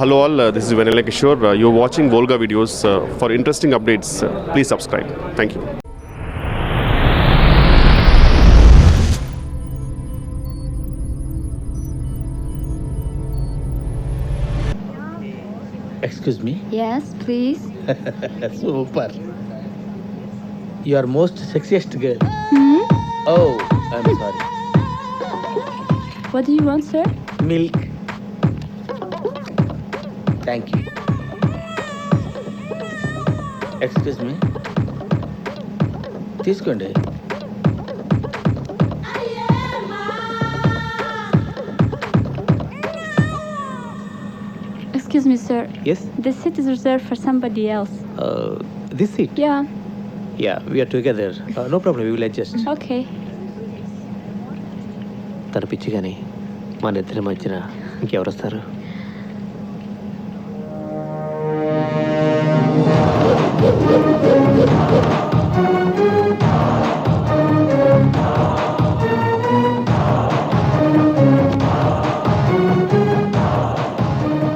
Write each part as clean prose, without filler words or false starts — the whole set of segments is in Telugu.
Hello all, this is Vanilla Kishore. You're watching Volga videos. For interesting updates, please subscribe. Thank you. Excuse me? Yes, please. Super. You are most sexiest girl. Oh, I'm sorry. What do you want, sir? Milk. Thank you. Excuse me? తీసుకోండి. Excuse me, sir. Yes? This seat is reserved for somebody else. This seat? Yeah. Yeah, we are together. No problem, we will adjust. Okay. తన పిచ్చి కానీ మన ఇద్దరి మధ్యన ఇంకెవరు వస్తారు?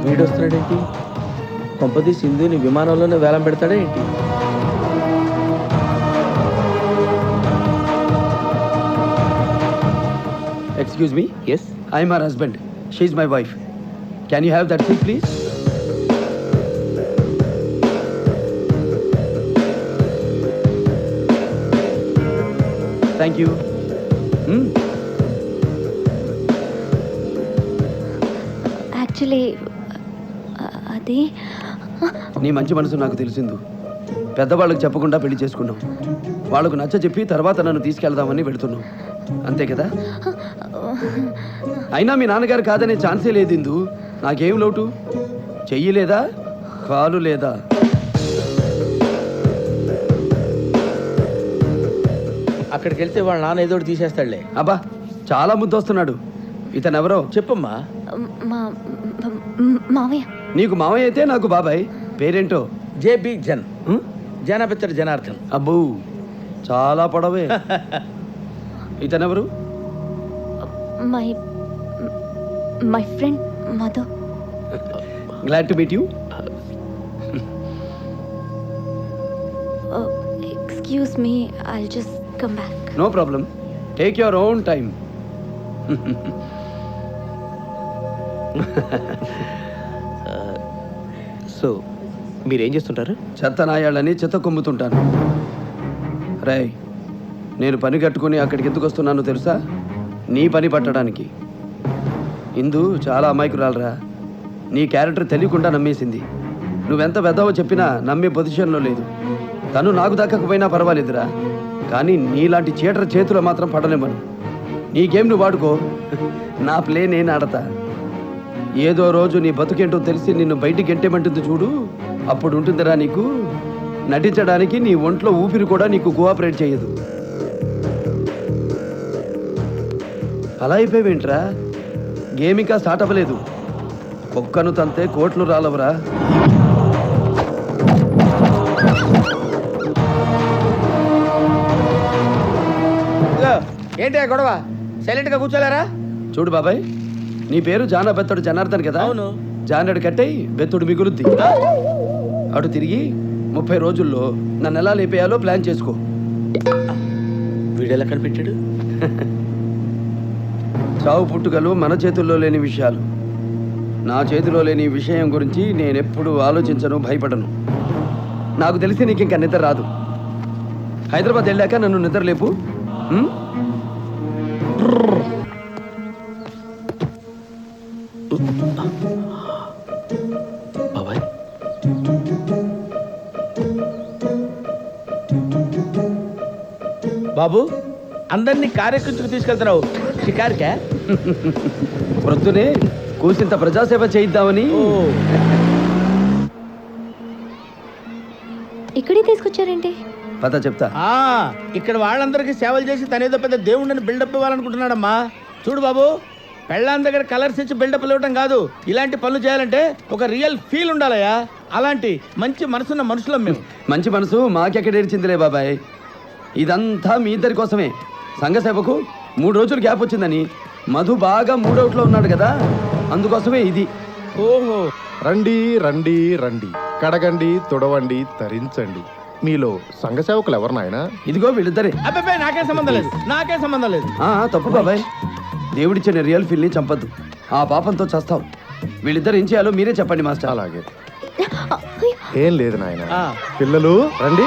వీడు వస్తున్నాడేంటి? కొంపది సింధుని విమానంలోనే వేలం పెడతాడా ఏంటి? Excuse me? Yes? I'm her husband. She's my wife. Can you have that seat, please? Thank you. Actually, అది నీ మంచి మనసు నాకు తెలిసిందు. పెద్దవాళ్ళకి చెప్పకుండా పెళ్లి చేసుకున్నాం. వాళ్ళకు నచ్చ చెప్పి తర్వాత నన్ను తీసుకెళ్దామని పెడుతున్నాం. అంతే కదా? అయినా మీ నాన్నగారు కాదనే ఛాన్సే లేదు ఇందు. నాకేం లోటు? చెయ్యి లేదా, కాలు లేదా? అక్కడికి వెళ్తే వాళ్ళ నాన్న ఏదో ఒకటి తీసేస్తాడులే. అబ్బా చాలా ముద్దొస్తున్నాడు. ఇతను ఎవరో చెప్పమ్మా. మావయ్య. నీకు మావయ్య అయితే నాకు బాబాయ్. పేరేంటో? జేబీ జన్. జనపిత్తడి జనార్దన్. అబ్బో చాలా పొడవే. ఇతనెవరు? My friend Madhu. Glad to meet you. Excuse me, I'll just come back. No problem, take your own time. So మీరేం చేస్తుంటారు? చెత్త నాయాళ్ళని చెత్త కొమ్ముతుంటాను. రేయ్, నేను పని కట్టుకుని అక్కడికి ఎందుకు వస్తున్నానో తెలుసా? నీ పని పట్టడానికి. ఇందు చాలా అమాయకురాలరా. నీ క్యారెక్టర్ తెలియకుండా నమ్మేసింది. నువ్వెంత పెద్దవో చెప్పినా నమ్మే పొజిషన్లో లేదు. తను నాకు దక్కకపోయినా పర్వాలేదురా, కానీ నీలాంటి చీటర్ చేతిలో మాత్రం పడలేమను. నీ గేమ్ నువ్వు వాడుకో, నా ప్లే నేను ఆడతా. ఏదో రోజు నీ బతుకేంటో తెలిసి నిన్ను బయటికి గెంటేమంటుంది చూడు, అప్పుడు ఉంటుందిరా నీకు. నటించడానికి నీ ఒంట్లో ఊపిరి కూడా నీకు కోఆపరేట్ చేయదు. అలా అయిపోయావేంట్రా? గేమ్ ఇంకా స్టార్ట్ అవ్వలేదు. కుక్కను తంతే కోట్లు రాలవరా. ఏంటి గొడవ? సైలెంట్గా కూర్చోలేరా? చూడు బాబాయ్, నీ పేరు బెత్తడు జనార్దన్ కదా? అవును. జానడు కట్టయి బెత్తుడు మిగులుద్ది. అటు తిరిగి 30 రోజుల్లో నన్ను ఎలా లేపేయాలో ప్లాన్ చేసుకో. వీడెలా కనిపెట్టాడు? చావు పుట్టుకలు మన చేతుల్లో లేని విషయాలు. నా చేతిలో లేని విషయం గురించి నేనెప్పుడు ఆలోచించను, భయపడను. నాకు తెలిసి నీకు ఇంకా నిద్ర రాదు. హైదరాబాద్ వెళ్ళాక నన్ను నిద్ర లేపు. బాబాయ్, బాబు అందరినీ కార్యకృతికి తీసుకెళ్తున్నావు షికార్కా? ప్రొద్దునే కూసింత ప్రజాసేవ చేయిద్దామని. ఇక్కడికి తీసుకొచ్చారేంటి? పద చెప్తా. ఇక్కడ వాళ్ళందరికీ సేవలు చేసి తనేదో పెద్ద దేవుడిని బిల్డప్ ఇవ్వాలనుకుంటున్నాడమ్మా. చూడు బాబు, పెళ్ళాం దగ్గర కలర్స్ ఇచ్చి బిల్డప్ ఇవ్వటం కాదు, ఇలాంటి పనులు చేయాలంటే ఒక రియల్ ఫీల్ ఉండాలయా. అలాంటి మంచి మనసున్న మనుషులం మేము. మంచి మనసు మాకెక్కడేర్చిందిలే బాబాయ్. ఇదంతా మీ ఇద్దరి కోసమే. సంఘసేవకు 3 రోజులు గ్యాప్ వచ్చిందని మధు బాగా మూడౌట్లో ఉన్నాడు కదా, అందుకోసమే ఇది. ఓహో. రండి రండి రండి, కడగండి, తుడవండి, తరించండి. మీలో సంఘ సేవకులు ఎవరు నాయనా? ఇదిగో వీళ్ళిద్దరే. అబ్బాయి నాకేం సంబంధం లేదు, నాకేం సంబంధం లేదు. తప్పు బాబాయ్, దేవుడిచ్చిన రియల్ ఫీల్ని చంపద్దు, ఆ పాపంతో చస్తావు. వీళ్ళిద్దరు ఏం చేయాలో మీరే చెప్పండి మాస్టర్. అలాగే. ఏం లేదు నాయన. ఆ. పిల్లలు రండి.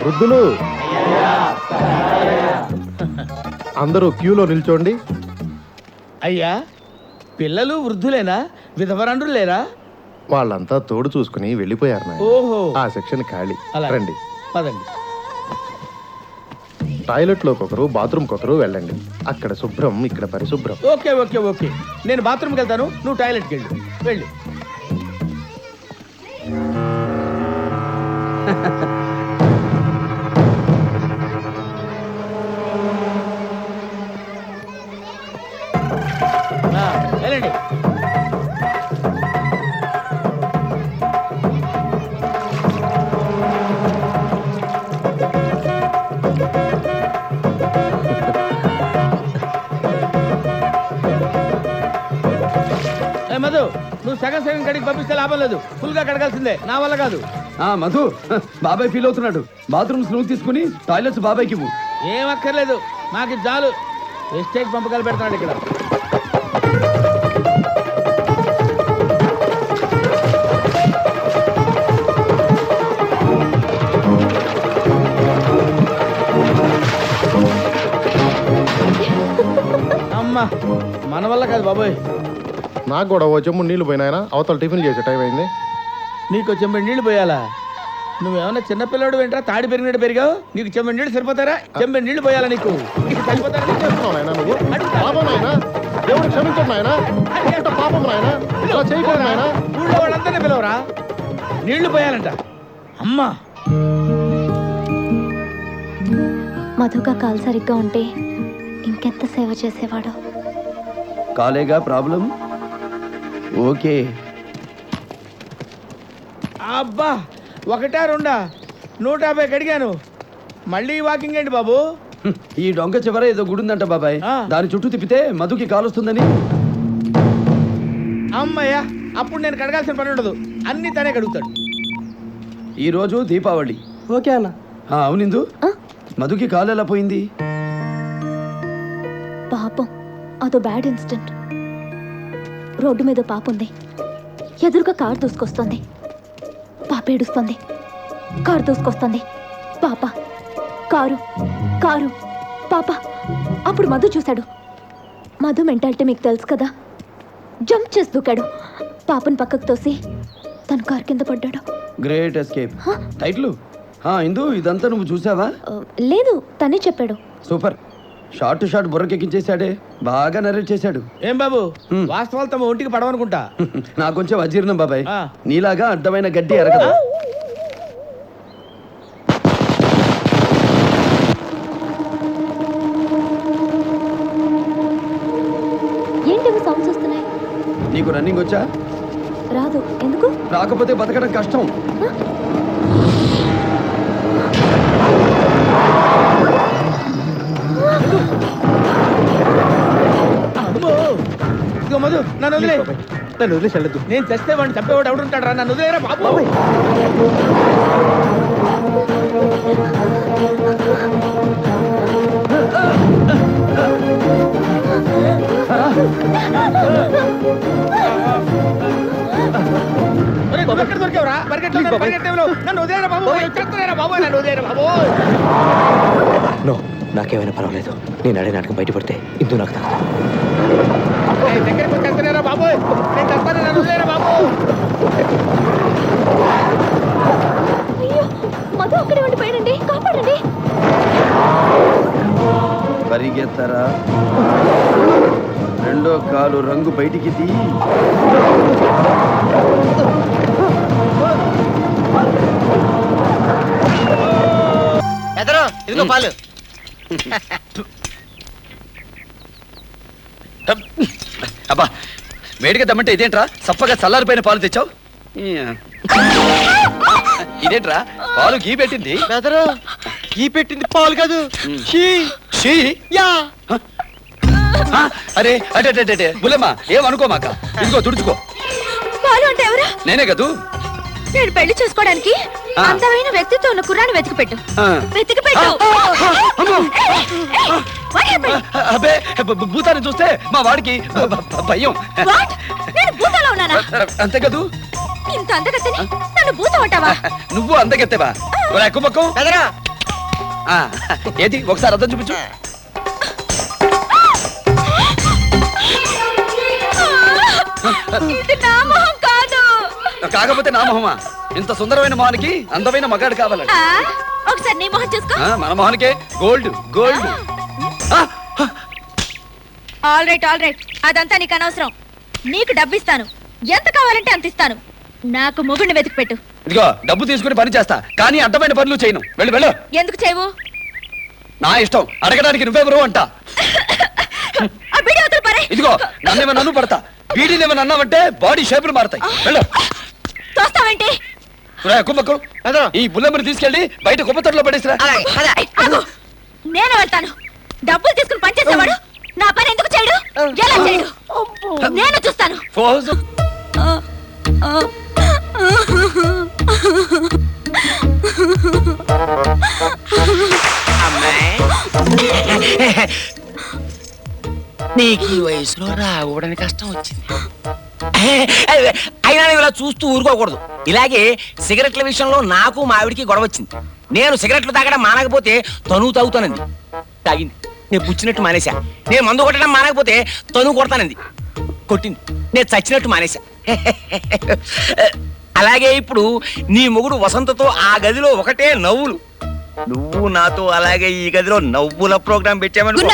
వృద్ధులు అందరూ క్యూలో నిల్చోండి. అయ్యా, పిల్లలు వృద్ధులేనా? విధవరండ్రులు లేరా? వాళ్ళంతా తోడు చూసుకుని వెళ్ళిపోయారు నాయన. ఓహో. ఆ సెక్షన్ ఖాళీ. అలా రండి. పదండి. టాయిలెట్లోకి ఒకరు, బాత్రూమ్కి ఒకరు వెళ్ళండి. అక్కడ శుభ్రం, ఇక్కడ పరిశుభ్రం. ఓకే ఓకే ఓకే, నేను బాత్రూమ్కి వెళ్తాను, నువ్వు టాయిలెట్కి వెళ్ళు. వెళ్ళు. వెళ్ళండి. మధు, నువ్వు సగం సగం కడిగి పంపిస్తే లాభం లేదు, ఫుల్ గా కడగాల్సిందే, నా వల్ల కాదు. మధు, బాబాయ్ ఫీల్ అవుతున్నాడు. బాత్రూమ్స్ నువ్వు తీసుకుని టాయిలెట్స్ బాబాయ్కి ఇవ్వు. ఏం అక్కర్లేదు, నాకు ఇది చాలు. ఎస్టేట్ పంపకాలు పెడతాడు ఇక్కడ. అమ్మా, మన వల్ల కాదు బాబోయ్. నాకు కూడా ఓ చెమ్ము నీళ్లు పోయినాయన, అవతల టిఫిన్ చేసే టైం అయింది. నీకు చెంబడి నీళ్ళు పోయాలా? నువ్వేమన్నా చిన్నపిల్లడు వెంటరా, తాడి పెరిగినట్టు పెరిగావు. నీకు చెంబడి నీళ్ళు సరిపోతారా? చెంబడి నీళ్ళు పోయాలా నీకు? సరిపోతారా నీకు? చేస్తున్నావు నాయనా నువ్వు? పాపం నాయనా, దేవుడు క్షమించండి నాయనా. ఇంత పాపం నాయనా, ఇలా చేయకూడదు నాయనా. ఊళ్ళో వాళ్ళందరినీ పిలవరా, నీళ్లు పోయాలంట. అమ్మా, మధుగా కాలు సరిగ్గా ఉంటే ఇంకెంత సేవ చేసేవాడో. కాలేగా ప్రాబ్లం. ఓకే. అబ్బా, ఒకటా రెండా? 150 కడిగాను. మళ్ళీ వాకింగ్ ఏంటి బాబు? ఈ డొంక చివర ఏదో గుడి ఉందంట బాబాయ్, ఆ. దాని చుట్టూ తిప్పితే మధుకి కాలు వస్తుందని. అమ్మయ్యా, అప్పుడు నేను కడగాల్సిన పని ఉండదు, అన్ని తనే కడుగుతాడు. ఈ రోజు దీపావళి. ఓకే అన్న. అవునిందు, మధుకి కాలు ఎలా పోయింది? పాపం, అదో బ్యాడ్ ఇన్సిడెంట్. రోడ్డు మీద పాప ఉంది, ఎదురుగా కారు దూసుకొస్తుంది. పాప ఏడుస్తుంది, కారు దూసుకొస్తుంది. పాప, కారు, కారు, పాప. అప్పుడు మధు చూశాడు. మధు మెంటాలిటీ మీకు తెలుసు కదా, జంప్ చేసి దూకాడు. పాపను పక్కకు తోసి తన కారు కింద పడ్డాడు. Great escape. టైట్లు ఇందు, ఇదంతా నువ్వు చూసావా? లేదు, తనే చెప్పాడు. సూపర్. షార్ట్ షార్ట్ బుర్రకెక్కించేశాడే, బాగా నరేట్ చేశాడు. ఏం బాబు, వాస్తవాలు తమ ఒంటికి పడవనుకుంటా. నాకు కొంచెం అజీర్ణం బాబాయ్, ఆ. నీలాగా అడ్డమైన గడ్డి ఎరగదు. ఏంటి సౌండ్స్ వస్తున్నాయి? నీకు రన్నింగ్ వచ్చా? రాదు. ఎందుకు? రాకపోతే బతకడం కష్టం. ఇదిగో మధు, నన్ను వదిలే. నన్ను వదిలేసి వెళ్ళదు. నేను చస్తే వాడిని చంపేవాడు ఎవడుంటాడు రా, నన్ను వదిలేరా బాబు. ఒరేయ్, నువ్వు ఎక్కడ దొరికావురా? పరిగెట్టేవులో నన్ను వదిలేరా బాబు, చెప్తున్నారా బాబు, నన్ను వదిలేరా బాబు. నో, నాకేమైనా పర్వాలేదు. నేను ఆడే నాటకం బయటపడితే ఇందు నాకు తగ్గదు. దగ్గరికి వచ్చేస్తున్నారా బాబు, నేను చెప్తాను, నన్ను వదిలేరా బాబు. అయ్యో, మధు అక్కడే ఉండిపోయాడండి, కాపాడండి. పరిగెత్తరా, రెండో కాలు రంగు బయటికి తీ. ఎదరో ఇదిగో పాలు. అబ్బా, వేడిగా దమ్మంటే ఇదేంట్రా, సప్పగా చల్లారిపోయిన పాలు తెచ్చావు. ఇదేంట్రా, పాలు గీ పెట్టింది. బెదరు ఈ పెట్టింది పాలు కాదు, షీ. షీ? యా. అరే అటే బుల్లమ్మా ఏమనుకోమాక, ఇదిగో తుడుచుకో. బాలు అంటే ఎవరు? నేనే కదూ. నేను పెళ్లి చేసుకోవడానికి అందమైన వ్యక్తితో ఉన్న కుర్రాన్ని వెతికి పెట్టు. వెతికి పెట్టు. అబ్బే భూతాన్ని చూస్తే మా వాడికి భయం. నేను భూతాలో ఉన్నానా? అంతే కదూ. ఇంత అందగత్తని నన్ను భూతం అంటావా? నువ్వు అందగెత్తేవా? ఎక్కువ పక్కం ఏది ఒకసారి అర్థం చూపించు. ఇది నా మొహం కాదు. కాకపోతే నా మొహమా? ఇంత సుందరమైన మొహానికి అందమైన మగాడు కావాలండి. ఒకసారి నీ మొహం చూసుకో. మన మొహానికే గోల్డ్ గోల్డ్. ఆల్ రైట్ అదంతా నీకు అనవసరం. నీకు డబ్బు ఇస్తాను, ఎంత కావాలంటే అంత ఇస్తాను. నాకు మొగుడిని వెతికి పెట్టు. ఇదిగో డబ్బు తీసుకుని పని చేస్తా, కానీ అడ్డమైన పనులు చేయను. వెళ్ళు వెళ్ళు. ఎందుకు చేయవు? నా ఇష్టం. అడగడానికి నువ్వెవరు అంట. ఇదిగో నన్నేమో నన్ను పడతా, బీడీలేమో అన్నావంటే బాడీ షేపులు మారుతాయి. వెళ్ళు. చూస్తావేంటి? కుమ్మకు ఈ బుల్లమ్మని తీసుకెళ్ళి బయట కుమ్మతట్లో పడేసిరా. నేను వెళ్తాను. డబ్బులు తీసుకుని పనిచేసేవాడు నా పని ఎందుకు చేయడు? ఎలా చేయడు? నేను చూస్తాను. నీకు ఈ వయసులో రావడానికి కష్టం వచ్చింది. అయినా ఇలా చూస్తూ ఊరుకోకూడదు. ఇలాగే సిగరెట్ల విషయంలో నాకు మావిడికి గొడవ వచ్చింది. నేను సిగరెట్లు తాగడం మానకపోతే తను తాగుతానంది. తాగింది. నేను పుచ్చినట్టు మానేశా. నేను మందు కొట్టడం మానకపోతే తను కొడతానంది. కొట్టింది. నేను చచ్చినట్టు మానేశా. అలాగే ఇప్పుడు నీ మొగుడు వసంతతో ఆ గదిలో ఒకటే నవ్వులు. నువ్వు నాతో అలాగే ఈ గదిలో నవ్వుల ప్రోగ్రాం పెట్టామని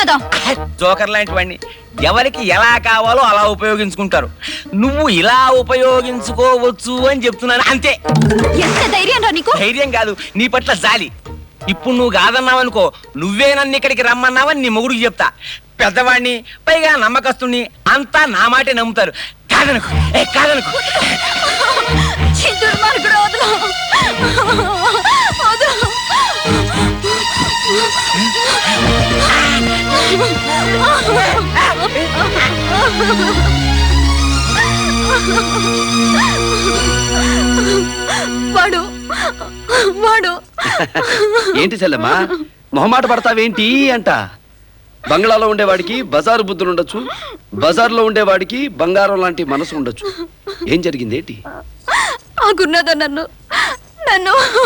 జోకర్ లాంటి వాడిని ఎవరికి ఎలా కావాలో అలా ఉపయోగించుకుంటారు. నువ్వు ఇలా ఉపయోగించుకోవచ్చు అని చెప్తున్నాను అంతే. ఎంత ధైర్యం రా నీకు? ధైర్యం కాదు, నీ పట్ల జాలి. ఇప్పుడు నువ్వు కాదన్నావనుకో, నువ్వే నన్ను ఇక్కడికి రమ్మన్నావని నీ మొగుడికి చెప్తా. పెద్దవాడిని, పైగా నమ్మకస్తుని, అంతా నా మాటే నమ్ముతారు. కాదనుకో కాదనుకో. వాడు వాడు ఏంటి చెల్లమ్మా మొహమాట పడతావేంటి అంట. బంగ్లాలో ఉండేవాడికి బజారు బుద్ధులు ఉండొచ్చు, బజార్లో ఉండేవాడికి బంగారం లాంటి మనసు ఉండొచ్చు. ఏం జరిగింది ఏంటి? ఆగున్నదా నన్ను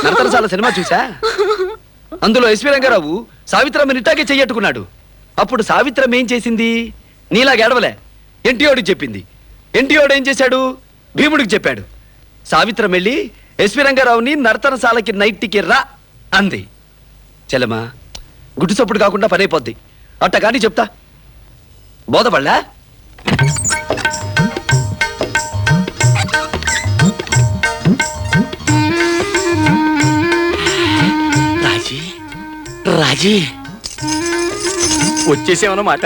నరతరసాల సినిమా చూసా? అందులో ఎస్వి రంగారావు సావిత్రమ్మని ఇట్టాగే చెయ్యట్టుకున్నాడు. అప్పుడు సావిత్రమ్మ ఏం చేసింది? నీలా గెడవలే, ఎన్టీఓడికి చెప్పింది. ఎన్టీఓడు ఏం చేశాడు? భీముడికి చెప్పాడు. సావిత్రమ్మ వెళ్ళి ఎస్వి రంగారావుని నర్తనశాలకి నైట్కి రా అంది. చెల్లమ్మా గుడ్డు చప్పుడు కాకుండా పనైపోద్ది. అట్ట కానీ చెప్తా బోధపడలా? రాజీ రాజీ వచ్చేసేమన్నమాట.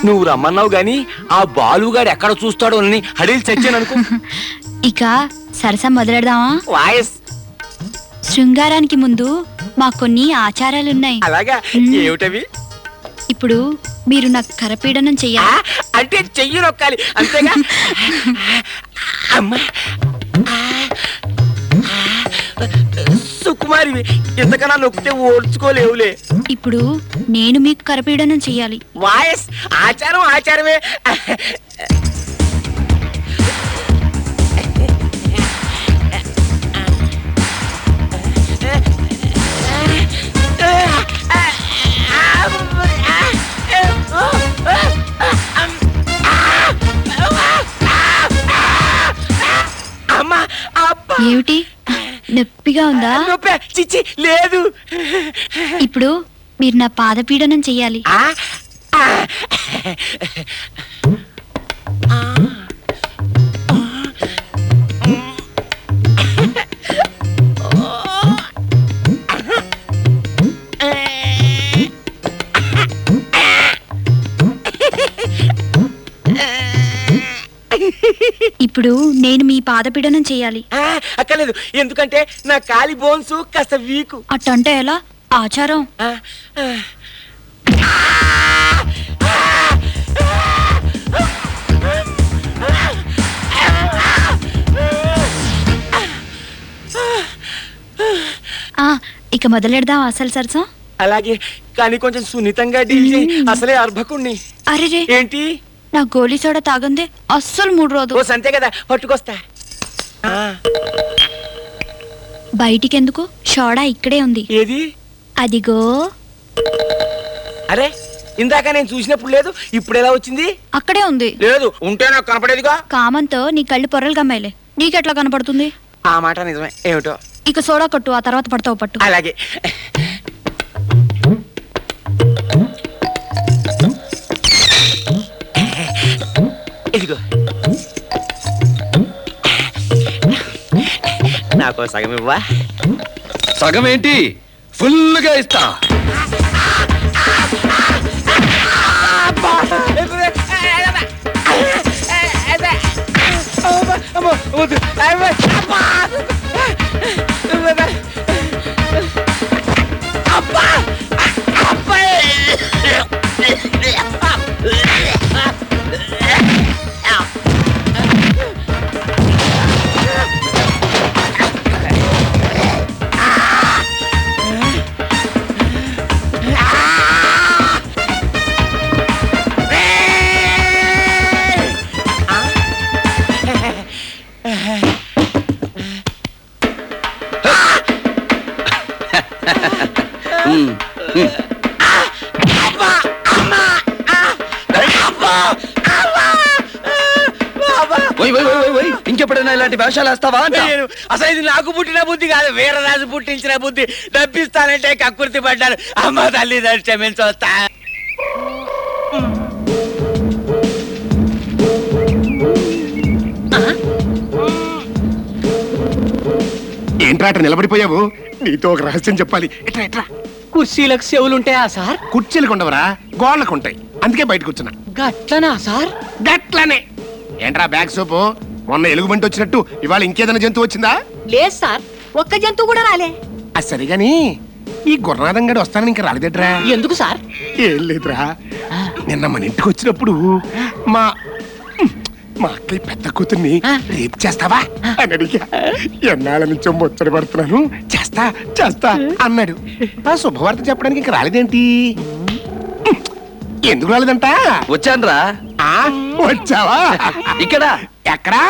నువ్వు రమ్మన్నావు గాని ఆ బాలుగాడు ఎక్కడ చూస్తాడో అని హడీలు చచ్చాననుకో. ఇక సరసం మొదలెడదామా? వాయస్ శృంగారానికి ముందు మాకు కొన్ని ఆచారాలున్నాయి. అలాగా? ఏమిటవి? ఇప్పుడు మీరు నాకు కరపీడనం చెయ్యాలి. అంటే చెయ్యి నొక్కాలి అంతేగా? అమ్మా సుకుమారి, ఎంతకన్నా నొక్కితే ఓడ్చుకోలేవులే. ఇప్పుడు నేను మీకు కరపీడనం చెయ్యాలి. వాయస్ ఆచారం ఆచారమే. ఏమిటి నొప్పిగా ఉందా? చిచ్చి లేదు. ఇప్పుడు మీరు నా పాదపీడనం చెయ్యాలి. ఇప్పుడు నేను మీ పాదపీడనం చెయ్యాలి. అక్కర్లేదు, ఎందుకంటే నా కాలి బోన్స్ కాస్త వీకు. అట్టంటే ఎలా? ఆచారం. ఇక మొదలెడదాం అసలు సరసం. అలాగే, కానీ కొంచెం సున్నితంగా డీల్ చేయి. అసలే అర్భకుణ్ణి. అరే ఏంటి? నా గోలీ సోడా తాగందే అస్సలు 3 రోజు. ఓ సంతే కదా, పట్టుకొస్తా. బయటికెందుకు? సోడా ఇక్కడే ఉంది. ఏది? అదిగో. అరే, ఇందాక నేను చూసినప్పుడు లేదు, ఇప్పుడు ఎలా వచ్చింది? అక్కడే ఉంది. లేదు, ఉంటే నాకు కనపడేదిగా. కామంతో నీ కళ్ళు పొరలు గమ్మాయిలే, నీకెట్లా కనపడుతుంది? ఆ మాట నిజమే. ఏమిటో. ఇక సోడా కొట్టు, ఆ తర్వాత పడతావు పట్టు. అలాగే. ఇదిగో, నాకు సగం ఇవ్వా. సగం ఏంటి, ఫుల్గా ఇస్తా. ఇంకెప్పుడైనా ఇలాంటి వేషాలు వేస్తావా? అసలు ఇది నాకు పుట్టిన బుద్ధి కాదు, వీరరాజు పుట్టించిన బుద్ధి. డబ్బిస్తానంటే కక్కుర్తి పడ్డాను. అమ్మ తల్లి క్షమించొస్తా. ఏంట్రా అట్ట నిలబడిపోయావు? నీతో ఒక రహస్యం చెప్పాలి. ఇట్రా ఇట్రా. కుర్చీలకు చెవులుంటాయా సార్? కుర్చీలకు ఉండవరా, గోళ్ళకు ఉంటాయి. అందుకే బయట కూర్చున్నా. గట్లనా సార్? గట్లనే. ఏంట్రా బ్యాగ్ సోపు? మొన్న ఎలుగుబంటి వచ్చినట్టు ఇవాళ ఇంకేదైనా జంతువు వచ్చిందా? లేదు సార్, ఒక్క జంతువు కూడా రాలే. అది సరిగాని ఈ గుర్రనాథం గడి వస్తానని ఇంకా రాలేదట్రా? ఎందుకు సార్? ఏం లేదురా, నిన్న మన ఇంటికి వచ్చినప్పుడు మా అక్కయ్య పెద్ద కూతుర్ని రేపు చేస్తావా అని అడిగా. ఎన్నాళ్ళ నుంచో ముచ్చట పడుతున్నాను, చేస్తా చేస్తా అన్నాడు. ఆ శుభవార్త చెప్పడానికి ఇంకా రాలేదేంటి? ఎందుకు రాలేదంట? వచ్చానురా. వచ్చావా? ఇక్కడ ఎక్కడా?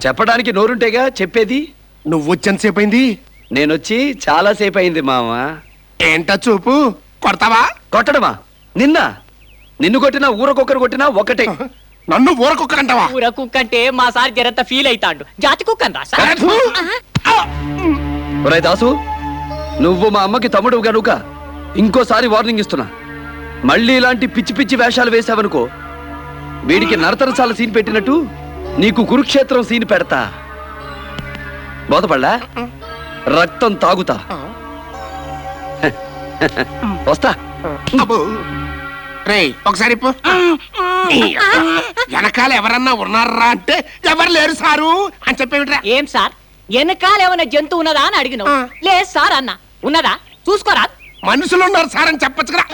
చెప్పడానికి నోరుంటేగా చెప్పేది. నువ్వు వచ్చేంతసేపు అయింది? నేనొచ్చి చాలా సేపు అయింది మామ. ఏంటా చూపు? కొడతావా? కొట్టడమా? నిన్ను కొట్టినా ఊరకొక్కరు కొట్టినా ఒకటే. నన్ను ఊరకొక్క అంటావా? ఊర కుక్క అంటే మా సార్ జరంత ఫీల్ అవుతాడు. జాతి కుక్క రా సార్. ఒరేయ్ దాసు, నువ్వు మా అమ్మకి తమ్ముడు గనుక ఇంకోసారి వార్నింగ్ ఇస్తున్నా. మళ్ళీ ఇలాంటి పిచ్చి పిచ్చి వేషాలు వేసావనుకో, వీడికి నరతరసాల సీన్ పెట్టినట్టు నీకు కురుక్షేత్రం సీన్ పెడతా. బోధపడ్డా? రక్తం తాగుతా. వస్తా. రేయ్ ఒకసారి వెనకాల ఎవరన్నా ఉన్నారా అంటే ఎవరు లేరు సారు అని చెప్పేమిట్రా? ఏం సార్, వెనకాల ఏమైనా జంతువు ఉన్నదా అని అడిగినావు. లేదు సార్ అన్న. ఉన్నదా చూసుకోరా. మనుషులు ఉన్నారు సార్ అని చెప్పొచ్చు కదా.